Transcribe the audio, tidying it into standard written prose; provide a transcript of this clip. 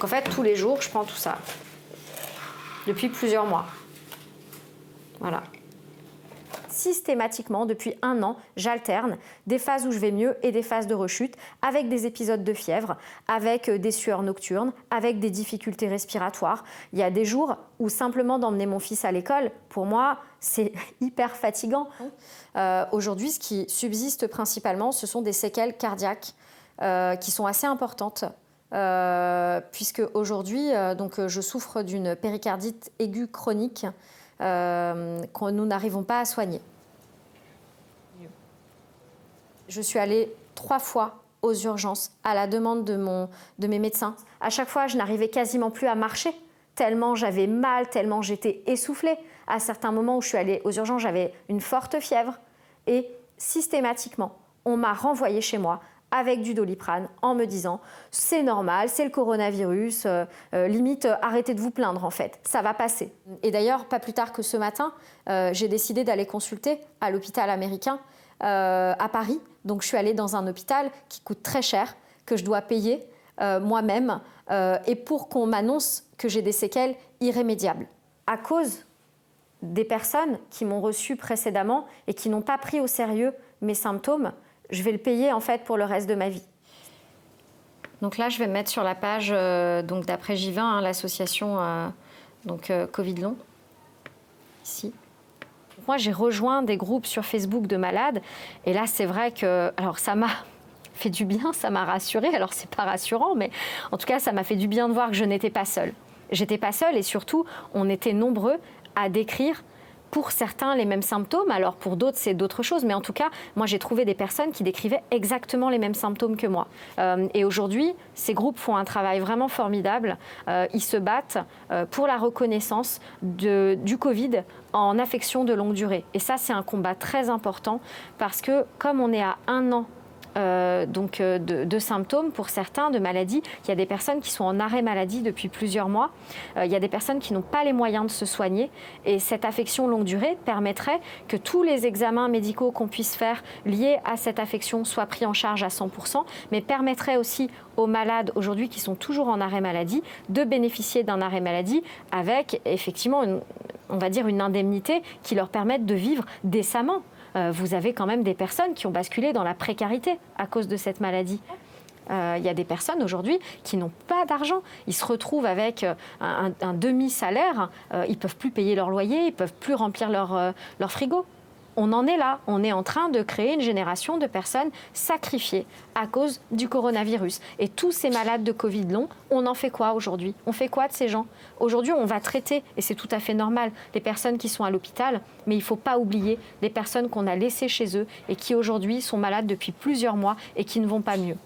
Donc en fait, tous les jours, je prends tout ça. Depuis plusieurs mois. Voilà. Systématiquement, depuis 1 an, j'alterne des phases où je vais mieux et des phases de rechute, avec des épisodes de fièvre, avec des sueurs nocturnes, avec des difficultés respiratoires. Il y a des jours où simplement d'emmener mon fils à l'école, pour moi, c'est hyper fatigant. Aujourd'hui, ce qui subsiste principalement, ce sont des séquelles cardiaques qui sont assez importantes. Puisque aujourd'hui, je souffre d'une péricardite aiguë chronique que nous n'arrivons pas à soigner. Je suis allée 3 fois aux urgences à la demande de mes médecins. À chaque fois, je n'arrivais quasiment plus à marcher, tellement j'avais mal, tellement j'étais essoufflée. À certains moments où je suis allée aux urgences, j'avais une forte fièvre et systématiquement, on m'a renvoyée chez moi avec du Doliprane en me disant « c'est normal, c'est le coronavirus, limite arrêtez de vous plaindre en fait, ça va passer ». Et d'ailleurs, pas plus tard que ce matin, j'ai décidé d'aller consulter à l'hôpital américain à Paris. Donc je suis allée dans un hôpital qui coûte très cher, que je dois payer moi-même, et pour qu'on m'annonce que j'ai des séquelles irrémédiables. À cause des personnes qui m'ont reçue précédemment et qui n'ont pas pris au sérieux mes symptômes, je vais le payer en fait pour le reste de ma vie. Donc là, je vais me mettre sur la page d'après J20, hein, l'association Covid long, ici. Moi, j'ai rejoint des groupes sur Facebook de malades et là, c'est vrai que alors ça m'a fait du bien, ça m'a rassurée. Alors c'est pas rassurant, mais en tout cas, ça m'a fait du bien de voir que je n'étais pas seule. J'étais pas seule et surtout, on était nombreux à décrire pour certains les mêmes symptômes, alors pour d'autres c'est d'autres choses, mais en tout cas, moi j'ai trouvé des personnes qui décrivaient exactement les mêmes symptômes que moi. Et aujourd'hui, ces groupes font un travail vraiment formidable. Ils se battent pour la reconnaissance du Covid en affection de longue durée. Et ça, c'est un combat très important parce que comme on est à 1 an de symptômes pour certains, de maladies. Il y a des personnes qui sont en arrêt maladie depuis plusieurs mois. Il y a des personnes qui n'ont pas les moyens de se soigner. Et cette affection longue durée permettrait que tous les examens médicaux qu'on puisse faire liés à cette affection soient pris en charge à 100%, mais permettrait aussi aux malades aujourd'hui qui sont toujours en arrêt maladie de bénéficier d'un arrêt maladie avec effectivement on va dire une indemnité qui leur permette de vivre décemment. Vous avez quand même des personnes qui ont basculé dans la précarité à cause de cette maladie. Il y a des personnes aujourd'hui qui n'ont pas d'argent. Ils se retrouvent avec un demi-salaire, ils ne peuvent plus payer leur loyer, ils ne peuvent plus remplir leur frigo. On en est là, on est en train de créer une génération de personnes sacrifiées à cause du coronavirus. Et tous ces malades de Covid long, on en fait quoi aujourd'hui? On fait quoi de ces gens? Aujourd'hui, on va traiter, et c'est tout à fait normal, les personnes qui sont à l'hôpital, mais il ne faut pas oublier les personnes qu'on a laissées chez eux et qui aujourd'hui sont malades depuis plusieurs mois et qui ne vont pas mieux.